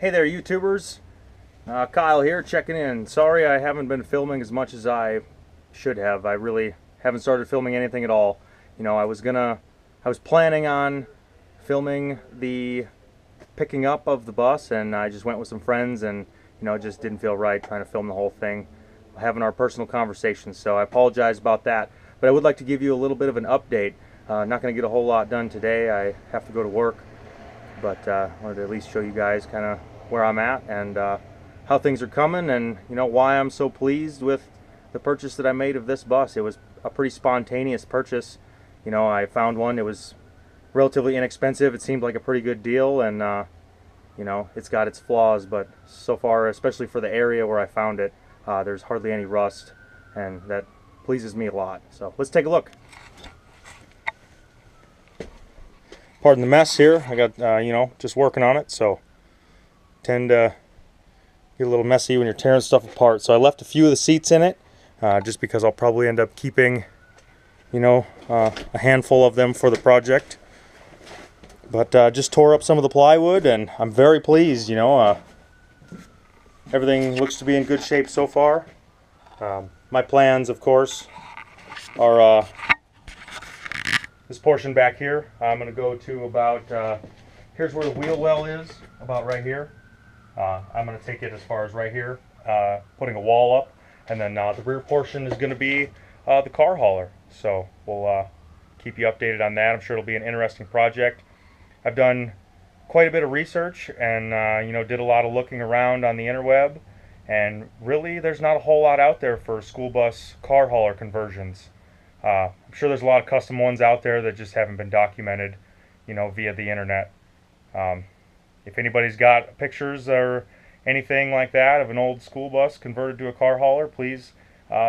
Hey there, YouTubers. Kyle here, checking in. Sorry I haven't been filming as much as I should have. I really haven't started filming anything at all. You know, I was planning on filming the picking up of the bus, and I just went with some friends, and you know, it just didn't feel right trying to film the whole thing, having our personal conversations. So I apologize about that. But I would like to give you a little bit of an update. Not going to get a whole lot done today. I have to go to work, but I wanted to at least show you guys kind of where I'm at and how things are coming, and you know why I'm so pleased with the purchase that I made of this bus. It was a pretty spontaneous purchase. You know, I found one. It was relatively inexpensive. It seemed like a pretty good deal, and you know, it's got its flaws, but so far, especially for the area where I found it, there's hardly any rust, and that pleases me a lot. So let's take a look. Pardon the mess here. I got you know, just working on it, so tend to get a little messy when you're tearing stuff apart. So I left a few of the seats in it, just because I'll probably end up keeping, you know, a handful of them for the project. But just tore up some of the plywood, and I'm very pleased. You know, everything looks to be in good shape so far. My plans, of course, are this portion back here. I'm going to go to about, here's where the wheel well is, about right here. I'm going to take it as far as right here, putting a wall up, and then the rear portion is going to be the car hauler. So we'll keep you updated on that. I'm sure it'll be an interesting project. I've done quite a bit of research and you know, did a lot of looking around on the interweb, and really there's not a whole lot out there for school bus car hauler conversions. I'm sure there's a lot of custom ones out there that just haven't been documented, you know, via the internet. If anybody's got pictures or anything like that of an old school bus converted to a car hauler, please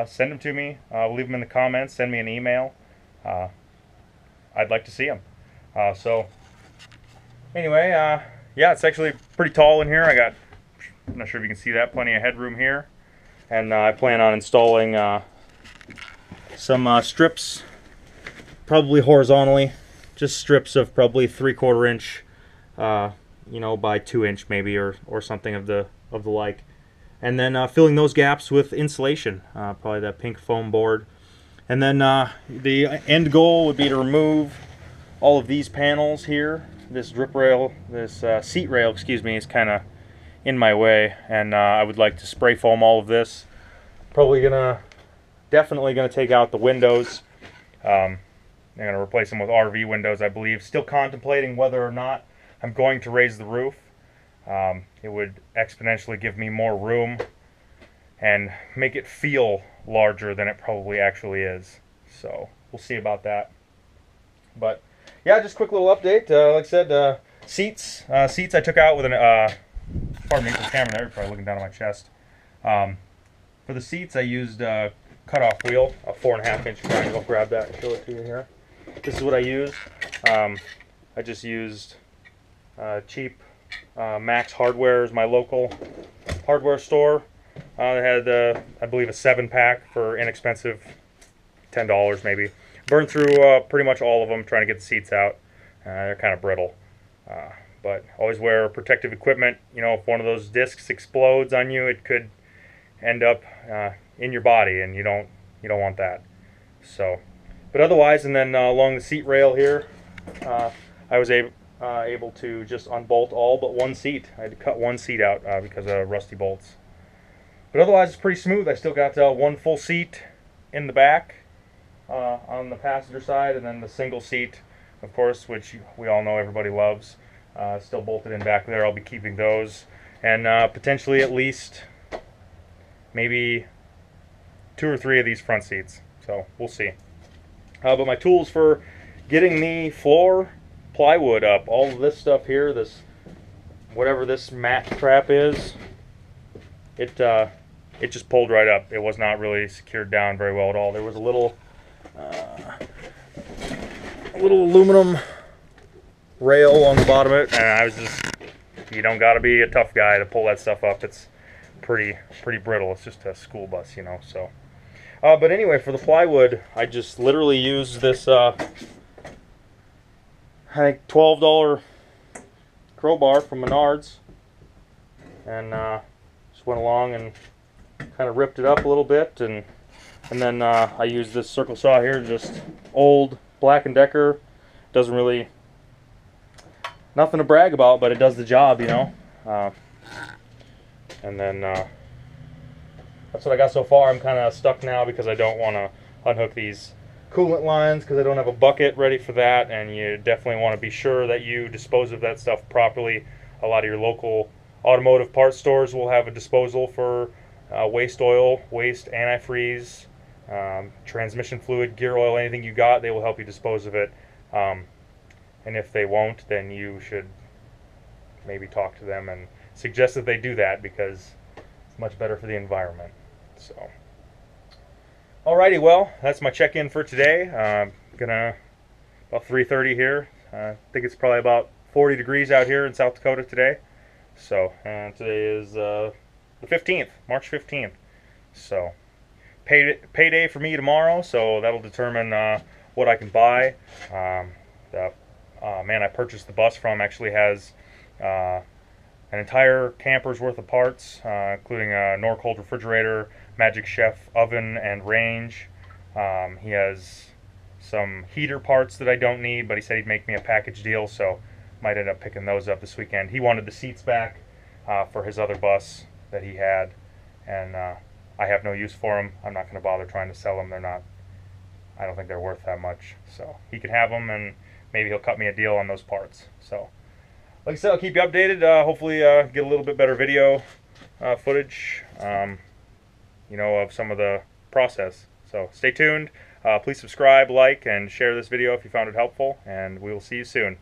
send them to me. Leave them in the comments. Send me an email. I'd like to see them. So anyway, yeah, it's actually pretty tall in here. I'm not sure if you can see that, plenty of headroom here. And I plan on installing some strips, probably horizontally, just strips of probably 3/4 inch, you know, by 2 inch maybe, or something of the like, and then filling those gaps with insulation, probably that pink foam board. And then the end goal would be to remove all of these panels here. This drip rail, this seat rail, excuse me, is kind of in my way, and I would like to spray foam all of this. Definitely gonna take out the windows. I'm gonna replace them with RV windows, I believe. Still contemplating whether or not I'm going to raise the roof. It would exponentially give me more room and make it feel larger than it probably actually is. So we'll see about that. But yeah, just a quick little update. Like I said, seats I took out with an pardon me for the camera there, you're probably looking down at my chest. For the seats I used cut-off wheel, a 4.5 inch triangle. Grab that and show it to you here. This is what I used. I just used cheap Max Hardware is my local hardware store. They had, I believe, a 7-pack for inexpensive $10 maybe. Burned through pretty much all of them trying to get the seats out. They're kind of brittle. But always wear protective equipment. You know, if one of those discs explodes on you, it could end up in your body, and you don't want that. So, but otherwise, and then along the seat rail here, I was able to just unbolt all but one seat. I had to cut one seat out because of rusty bolts. But otherwise, it's pretty smooth. I still got one full seat in the back on the passenger side, and then the single seat, of course, which we all know everybody loves, still bolted in back there. I'll be keeping those, and potentially at least maybe 2 or 3 of these front seats. So we'll see. But my tools for getting the floor plywood up, all of this stuff here, this whatever this mat crap is, it just pulled right up. It was not really secured down very well at all. There was a little aluminum rail on the bottom of it, and I was just, you don't got to be a tough guy to pull that stuff up. It's pretty brittle. It's just a school bus, you know. So but anyway, for the plywood, I just literally used this I think $12 crowbar from Menards. and just went along and kind of ripped it up a little bit, and then I used this circle saw here, just old Black & Decker. Doesn't really, nothing to brag about, but it does the job, you know. And then that's what I got so far. I'm kind of stuck now because I don't want to unhook these coolant lines because I don't have a bucket ready for that, and you definitely want to be sure that you dispose of that stuff properly. A lot of your local automotive parts stores will have a disposal for waste oil, waste antifreeze, transmission fluid, gear oil, anything you got, they will help you dispose of it. And if they won't, then you should maybe talk to them and suggest that they do that, because it's much better for the environment. So, alrighty, well, that's my check-in for today. Gonna about 3:30 here. I think it's probably about 40 degrees out here in South Dakota today. So, today is the 15th, March 15th. So, payday for me tomorrow, so that'll determine what I can buy. The man I purchased the bus from actually has an entire camper's worth of parts, including a Norcold refrigerator, Magic Chef oven and range. He has some heater parts that I don't need, but he said he'd make me a package deal, so might end up picking those up this weekend. He wanted the seats back for his other bus that he had, and I have no use for them. I'm not going to bother trying to sell them. They're not, I don't think they're worth that much. So he can have them, and maybe he'll cut me a deal on those parts. So, like I said, I'll keep you updated. Hopefully get a little bit better video footage, you know, of some of the process. So stay tuned. Please subscribe, like, and share this video if you found it helpful, and we will see you soon.